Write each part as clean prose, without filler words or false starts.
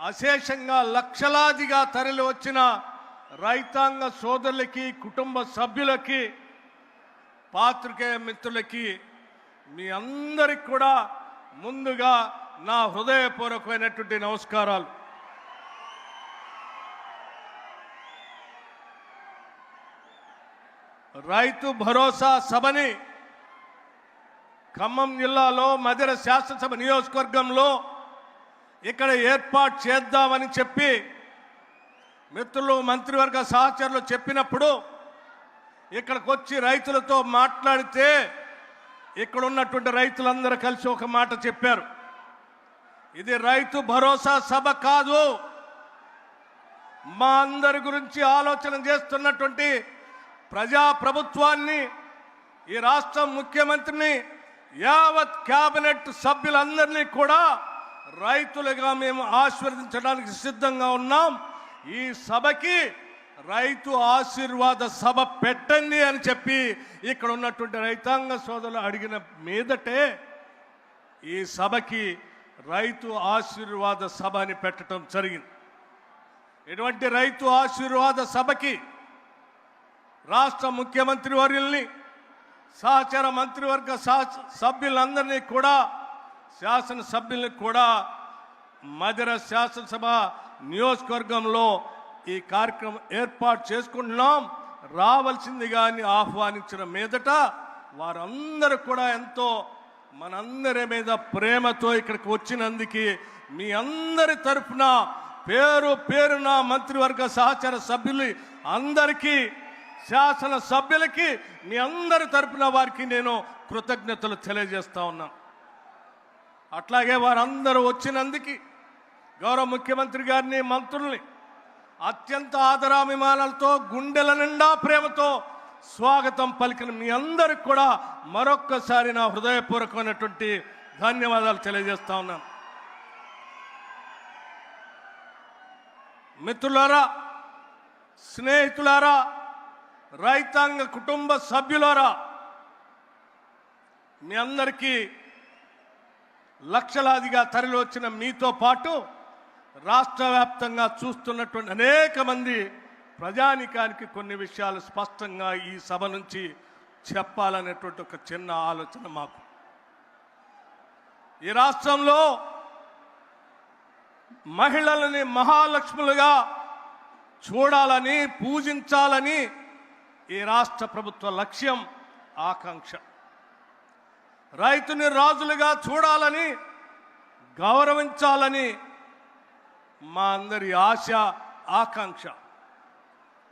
అశేషంగా లక్షలాదిగా తరలి వచ్చిన రైతాంగ సోదరులకి, కుటుంబ సభ్యులకి, పాత్రికేయ మిత్రులకి మీ అందరికి కూడా ముందుగా నా హృదయపూర్వకమైనటువంటి నమస్కారాలు. రైతు భరోసా సభని ఖమ్మం జిల్లాలో మధిర శాసనసభ నియోజకవర్గంలో ఇక్కడ ఏర్పాటు చేద్దామని చెప్పి మిత్రులు, మంత్రివర్గ సహచరులు చెప్పినప్పుడు ఇక్కడికి వచ్చి రైతులతో మాట్లాడితే ఇక్కడ ఉన్నటువంటి రైతులందరూ కలిసి ఒక మాట చెప్పారు. ఇది రైతు భరోసా సభ కాదు, మా అందరి గురించి ఆలోచన చేస్తున్నటువంటి ప్రజా ప్రభుత్వాన్ని, ఈ రాష్ట్ర ముఖ్యమంత్రిని, యావత్ కేబినెట్ సభ్యులందరినీ కూడా రైతులుగా మేము ఆశీర్వదించడానికి సిద్ధంగా ఉన్నాం. ఈ సభకి రైతు ఆశీర్వాద సభ పెట్టండి అని చెప్పి ఇక్కడ ఉన్నటువంటి రైతాంగ సోదరులు అడిగిన మీదటే ఈ సభకి రైతు ఆశీర్వాద సభ అని పెట్టడం జరిగింది. ఇటువంటి రైతు ఆశీర్వాద సభకి రాష్ట్ర ముఖ్యమంత్రి వర్యుల్ని, సహచర మంత్రివర్గ సభ్యులందరినీ కూడా, శాసనసభ్యుల్ని కూడా మధిర శాసనసభ నియోజకవర్గంలో ఈ కార్యక్రమం ఏర్పాటు చేసుకుంటున్నాం. రావాల్సింది కానీ ఆహ్వానించిన మీదట వారందరూ కూడా ఎంతో మనందరి మీద ప్రేమతో ఇక్కడికి వచ్చినందుకు మీ అందరి తరఫున పేరు పేరున మంత్రివర్గ సహచర సభ్యులు అందరికీ, శాసన సభ్యులకి మీ అందరి తరఫున వారికి నేను కృతజ్ఞతలు తెలియజేస్తా ఉన్నాను. అట్లాగే వారందరూ వచ్చినందుకు గౌరవ ముఖ్యమంత్రి గారిని, మంత్రుల్ని అత్యంత ఆదరాభిమానాలతో, గుండెల నిండా ప్రేమతో స్వాగతం పలికిన మీ అందరికి కూడా మరొక్కసారి నా హృదయపూర్వకమైనటువంటి ధన్యవాదాలు తెలియజేస్తా ఉన్నాను. మిత్రులారా, స్నేహితులారా, రైతాంగ కుటుంబ సభ్యులారా, మీ అందరికీ లక్షలాదిగా తరలి వచ్చిన మీతో పాటు రాష్ట్ర వ్యాప్తంగా చూస్తున్నటువంటి అనేక మంది ప్రజానికానికి కొన్ని విషయాలు స్పష్టంగా ఈ సభ నుంచి చెప్పాలనేటువంటి ఒక చిన్న ఆలోచన మాకు. ఈ రాష్ట్రంలో మహిళలని మహాలక్ష్ములుగా చూడాలని, పూజించాలని ఈ రాష్ట్ర ప్రభుత్వ లక్ష్యం, ఆకాంక్ష. రైతుని రాజులుగా చూడాలని, గౌరవించాలని మా అందరి ఆశ, ఆకాంక్ష.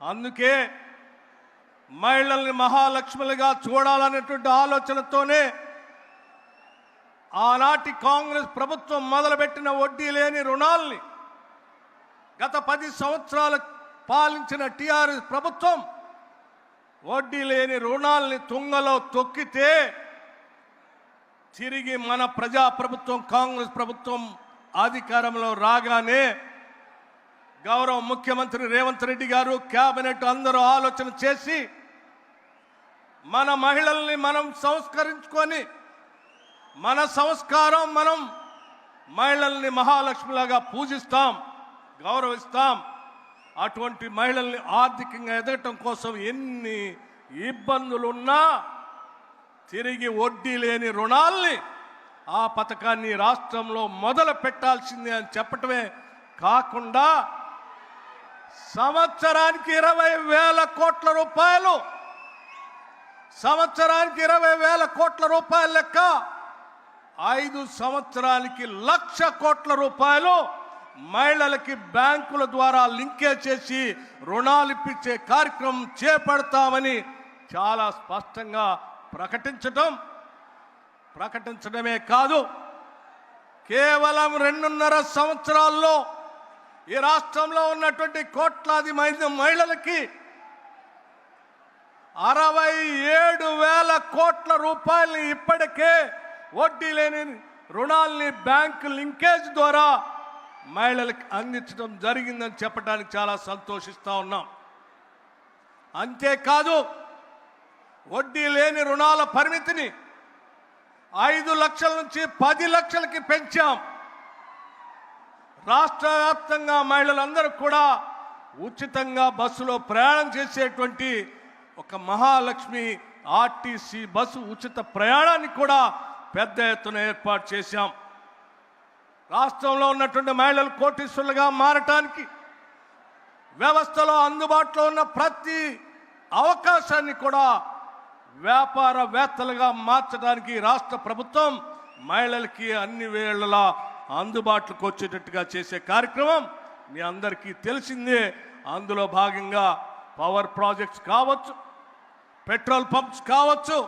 అందుకే మహిళల్ని మహాలక్ష్ములుగా చూడాలనేటువంటి ఆలోచనతోనే ఆనాటి కాంగ్రెస్ ప్రభుత్వం మొదలుపెట్టిన వడ్డీ లేని రుణాల్ని గత 10 సంవత్సరాలు పాలించిన టీఆర్ఎస్ ప్రభుత్వం వడ్డీ లేని రుణాల్ని తుంగలో తొక్కితే తిరిగి మన ప్రజా ప్రభుత్వం, కాంగ్రెస్ ప్రభుత్వం అధికారంలో రాగానే గౌరవ ముఖ్యమంత్రి రేవంత్ రెడ్డి గారు, కేబినెట్ అందరూ ఆలోచన చేసి మన మహిళల్ని మనం సంస్కరించుకొని, మన సంస్కారం, మనం మహిళల్ని మహాలక్ష్మిలాగా పూజిస్తాం, గౌరవిస్తాం. అటువంటి మహిళల్ని ఆర్థికంగా ఎదగటం కోసం ఎన్ని ఇబ్బందులున్నా తిరిగి వడ్డీ లేని రుణాల్ని, ఆ పథకాన్ని రాష్ట్రంలో మొదలు పెట్టాల్సిందే అని చెప్పటమే కాకుండా సంవత్సరానికి 20,000 కోట్ల రూపాయలు, సంవత్సరానికి 20,000 కోట్ల రూపాయల లెక్క 5 సంవత్సరానికి 1,00,000 కోట్ల రూపాయలు మహిళలకి బ్యాంకుల ద్వారా లింకేజ్ చేసి రుణాలు ఇప్పించే కార్యక్రమం చేపడతామని చాలా స్పష్టంగా ప్రకటించడమే కాదు, కేవలం 2.5 సంవత్సరాల్లో ఈ రాష్ట్రంలో ఉన్నటువంటి కోట్లాది మహిళలకి 67,000 కోట్ల రూపాయలని ఇప్పటికే వడ్డీ లేని రుణాల్ని బ్యాంకు లింకేజ్ ద్వారా మహిళలకు అందించడం జరిగిందని చెప్పడానికి చాలా సంతోషిస్తా ఉన్నాం. అంతేకాదు, వడ్డీ లేని రుణాల పరిమితిని 5 లక్షల నుంచి 10 లక్షలకి పెంచాం. రాష్ట్ర వ్యాప్తంగా మహిళలందరూ కూడా ఉచితంగా బస్సులో ప్రయాణం చేసేటువంటి ఒక మహాలక్ష్మి ఆర్టీసీ బస్సు ఉచిత ప్రయాణాన్ని కూడా పెద్ద ఎత్తున ఏర్పాటు చేశాం. రాష్ట్రంలో ఉన్నటువంటి మహిళలు కోటీశ్వరులుగా మారటానికి వ్యవస్థలో అందుబాటులో ఉన్న ప్రతి అవకాశాన్ని కూడా వ్యాపారవేత్తలుగా మార్చడానికి రాష్ట్ర ప్రభుత్వం మహిళలకి అన్ని వేళలా అందుబాటులోకి వచ్చేటట్టుగా చేసే కార్యక్రమం మీ అందరికీ తెలిసిందే. అందులో భాగంగా పవర్ ప్రాజెక్ట్స్ కావచ్చు, పెట్రోల్ పంప్స్ కావచ్చు,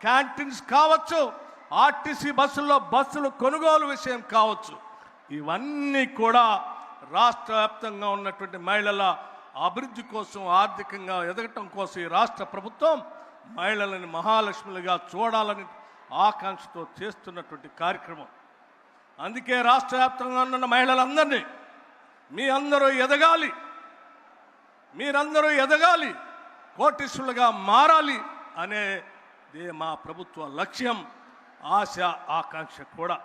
క్యాంటీన్స్ కావచ్చు, ఆర్టీసీ బస్సులు కొనుగోలు విషయం కావచ్చు, ఇవన్నీ కూడా రాష్ట్ర వ్యాప్తంగా ఉన్నటువంటి మహిళల అభివృద్ధి కోసం, ఆర్థికంగా ఎదగటం కోసం ఈ రాష్ట్ర ప్రభుత్వం మహిళలని మహాలక్ష్ములుగా చూడాలని ఆకాంక్షతో చేస్తున్నటువంటి కార్యక్రమం. అందుకే రాష్ట్ర వ్యాప్తంగా ఉన్న మహిళలందరినీ మీరందరూ ఎదగాలి, కోటీశ్వరులుగా మారాలి అనేదే మా ప్రభుత్వ లక్ష్యం, ఆశ, ఆకాంక్ష కూడా.